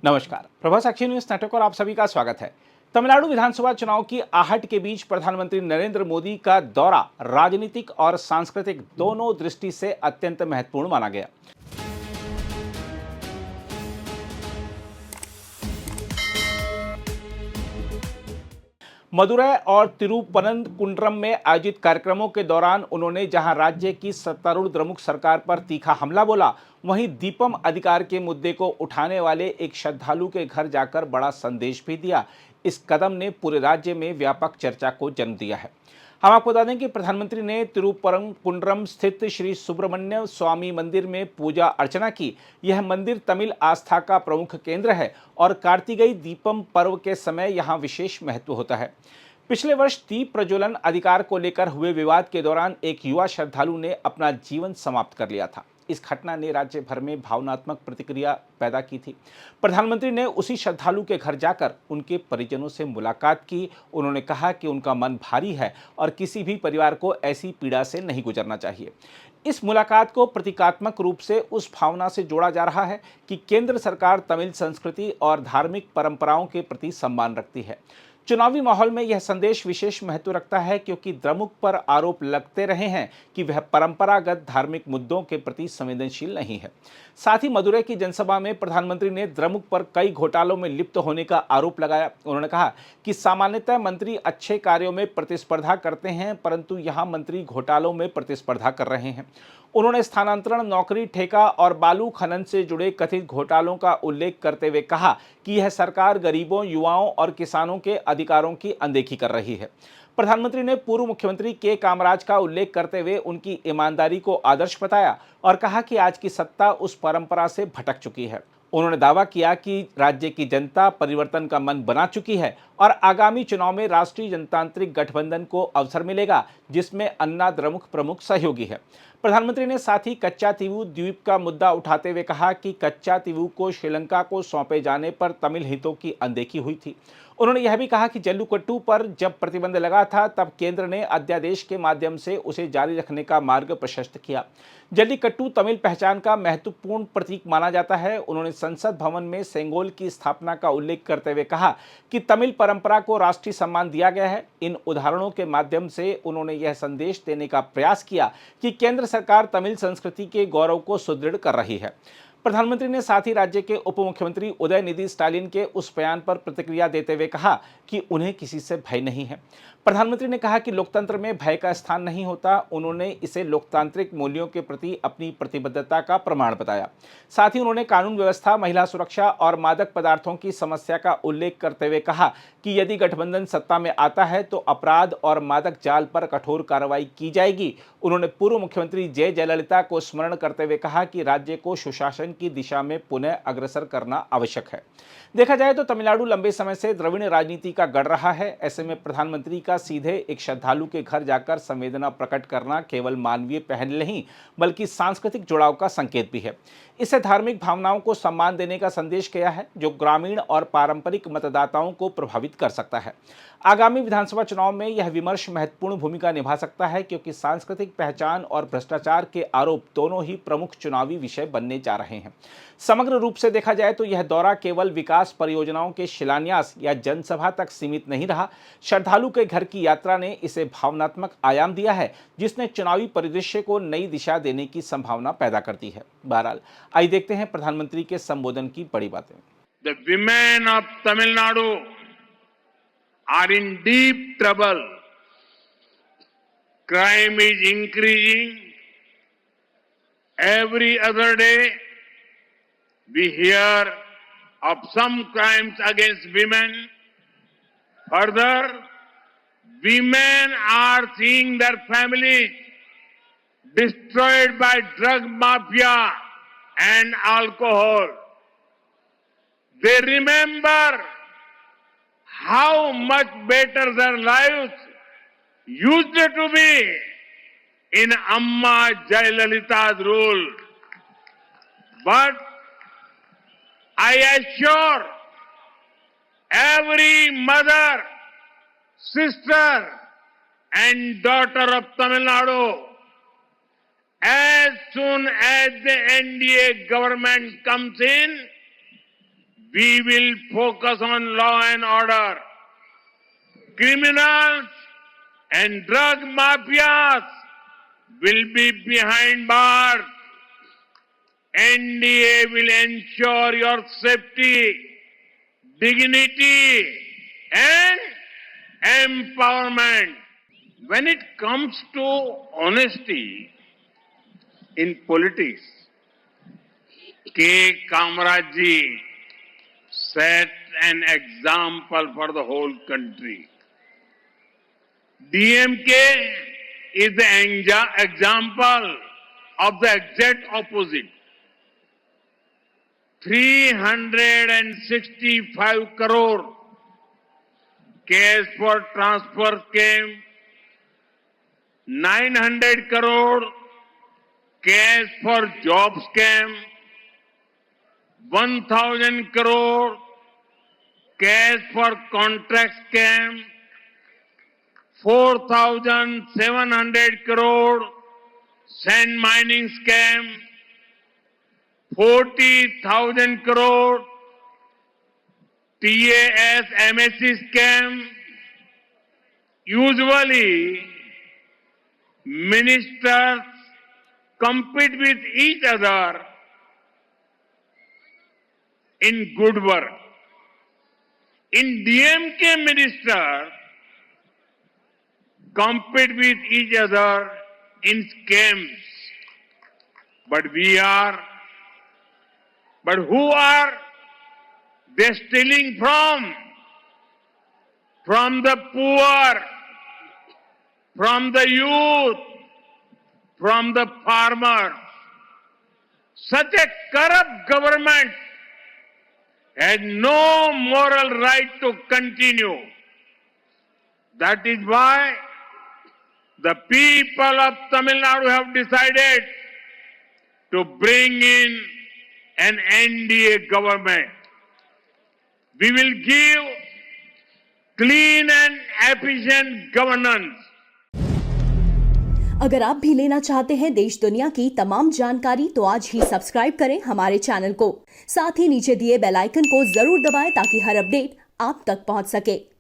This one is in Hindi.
नमस्कार, प्रभा साक्षी न्यूज नेटवर्क और आप सभी का स्वागत है। तमिलनाडु विधानसभा चुनाव की आहट के बीच प्रधानमंत्री नरेंद्र मोदी का दौरा राजनीतिक और सांस्कृतिक दोनों दृष्टि से अत्यंत महत्वपूर्ण माना गया। मदुरै और तिरुवनंतपुरम में आयोजित कार्यक्रमों के दौरान उन्होंने जहां राज्य की सत्तारूढ़ द्रमुक सरकार पर तीखा हमला बोला, वहीं दीपम अधिकार के मुद्दे को उठाने वाले एक श्रद्धालु के घर जाकर बड़ा संदेश भी दिया। इस कदम ने पूरे राज्य में व्यापक चर्चा को जन्म दिया है। हम आपको बता दें कि प्रधानमंत्री ने तिरुपरंकुंड्रम स्थित श्री सुब्रमण्य स्वामी मंदिर में पूजा अर्चना की। यह मंदिर तमिल आस्था का प्रमुख केंद्र है और कार्तिकेय दीपम पर्व के समय यहाँ विशेष महत्व होता है। पिछले वर्ष दीप प्रज्वलन अधिकार को लेकर हुए विवाद के दौरान एक युवा श्रद्धालु ने अपना जीवन समाप्त कर लिया था। इस घटना ने राज्य भर में भावनात्मक प्रतिक्रिया पैदा की थी। प्रधानमंत्री ने उसी श्रद्धालु के घर जाकर उनके परिजनों से मुलाकात की। उन्होंने कहा कि उनका मन भारी है और किसी भी परिवार को ऐसी पीड़ा से नहीं गुजरना चाहिए। इस मुलाकात को प्रतीकात्मक रूप से उस भावना से जोड़ा जा रहा है कि केंद्र सरकार तमिल संस्कृति और धार्मिक परंपराओं के प्रति सम्मान रखती है। चुनावी माहौल में यह संदेश विशेष महत्व रखता है क्योंकि द्रमुक पर आरोप लगते रहे हैं कि वह परंपरागत धार्मिक मुद्दों के प्रति संवेदनशील नहीं है। साथ ही मदुरै की जनसभा में प्रधानमंत्री ने द्रमुक पर कई घोटालों में लिप्त होने का आरोप लगाया। उन्होंने कहा कि सामान्यतः मंत्री अच्छे कार्यों में प्रतिस्पर्धा करते हैं, परंतु यहाँ मंत्री घोटालों में प्रतिस्पर्धा कर रहे हैं। उन्होंने स्थानांतरण, नौकरी, ठेका और बालू खनन से जुड़े कथित घोटालों का उल्लेख करते हुए कहा कि यह सरकार गरीबों, युवाओं और किसानों के अधिकारों की अनदेखी कर रही है। प्रधानमंत्री ने पूर्व मुख्यमंत्री के कामराज का उल्लेख करते हुए उनकी ईमानदारी को आदर्श बताया और कहा कि आज की सत्ता उस परंपरा से भटक चुकी है। उन्होंने दावा किया कि राज्य की जनता परिवर्तन का मन बना चुकी है और आगामी चुनाव में राष्ट्रीय जनतांत्रिक गठबंधन को अवसर मिलेगा, जिसमें अन्ना द्रमुक प्रमुख सहयोगी है। प्रधानमंत्री ने साथ ही कच्चातीवू द्वीप का मुद्दा उठाते हुए कहा कि कच्चातीवू को श्रीलंका को सौंपे जाने पर तमिल हितों की अनदेखी हुई थी। उन्होंने यह भी कहा कि जल्लीकट्टू पर जब प्रतिबंध लगा था तब केंद्र ने अध्यादेश के माध्यम से उसे जारी रखने का मार्ग प्रशस्त किया। जल्लीकट्टू तमिल पहचान का महत्वपूर्ण प्रतीक माना जाता है। उन्होंने संसद भवन में सेंगोल की स्थापना का उल्लेख करते हुए कहा कि तमिल परंपरा को राष्ट्रीय सम्मान दिया गया है। इन उदाहरणों के माध्यम से उन्होंने यह संदेश देने का प्रयास किया कि केंद्र सरकार तमिल संस्कृति के गौरव को सुदृढ़ कर रही है। प्रधानमंत्री ने साथ ही राज्य के उप मुख्यमंत्री उदयनिधि स्टालिन के उस बयान पर प्रतिक्रिया देते हुए कहा कि उन्हें किसी से भय नहीं है। प्रधानमंत्री ने कहा कि लोकतंत्र में भय का स्थान नहीं होता। उन्होंने इसे लोकतांत्रिक मूल्यों के प्रति अपनी प्रतिबद्धता का प्रमाण बताया। साथ ही उन्होंने कानून व्यवस्था, महिला सुरक्षा और मादक पदार्थों की समस्या का उल्लेख करते हुए कहा कि यदि गठबंधन सत्ता में आता है तो अपराध और मादक जाल पर कठोर कार्रवाई की जाएगी। उन्होंने पूर्व मुख्यमंत्री जयललिता को स्मरण करते हुए कहा कि राज्य को सुशासन की दिशा में पुनः अग्रसर करना आवश्यक है। देखा जाए तो तमिलनाडु लंबे समय से द्रविड़ राजनीति का गढ़ रहा है। ऐसे में प्रधानमंत्री का सीधे एक श्रद्धालु के घर जाकर संवेदना प्रकट करना केवल मानवीय पहल नहीं बल्कि सांस्कृतिक जुड़ाव का संकेत भी है। इससे धार्मिक भावनाओं को सम्मान देने का संदेश गया है, जो ग्रामीण और पारंपरिक मतदाताओं को प्रभावित कर सकता है। आगामी विधानसभा चुनाव में यह विमर्श महत्वपूर्ण भूमिका निभा सकता है क्योंकि सांस्कृतिक पहचान और भ्रष्टाचार के आरोप दोनों ही प्रमुख चुनावी विषय बनने जा रहे हैं। समग्र रूप से देखा जाए तो यह दौरा केवल विकास परियोजनाओं के शिलान्यास या जनसभा तक सीमित नहीं रहा। श्रद्धालु के घर की यात्रा ने इसे भावनात्मक आयाम दिया है, जिसने चुनावी परिदृश्य को नई दिशा देने की संभावना पैदा करती है। बहरहाल आइए देखते हैं प्रधानमंत्री के संबोधन की बड़ी बातें। The women of Tamil Nadu are in deep trouble. Crime is increasing. Every other day, we hear of some crimes against women. Further, women are seeing their families destroyed by drug mafia and alcohol. They remember how much better their lives used to be in Amma Jayalalitha's rule. But I assure every mother, sister and daughter of Tamil Nadu, as soon as the NDA government comes in, We will focus on law and order. Criminals and drug mafias will be behind bars. NDA will ensure your safety, dignity, and empowerment. When it comes to honesty in politics, K. Kamaraj ji set an example for the whole country. DMK is the example of the exact opposite. 365 crore cash for transfer came, 900 crore cash for job scam, 1,000 crore cash for contract scam, 4,700 crore sand mining scam, 40,000 crore TAS MSc scam. Usually, ministers compete with each other in good work. In DMK, ministers compete with each other in scams. But who are they stealing from? From the poor, from the youth, from the farmers. Such a corrupt government has no moral right to continue. That is why the people of Tamil Nadu have decided to bring in an NDA government. We will give clean and efficient governance. अगर आप भी लेना चाहते हैं देश दुनिया की तमाम जानकारी तो आज ही सब्सक्राइब करें हमारे चैनल को। साथ ही नीचे दिए बेल आइकन को जरूर दबाएं ताकि हर अपडेट आप तक पहुंच सके।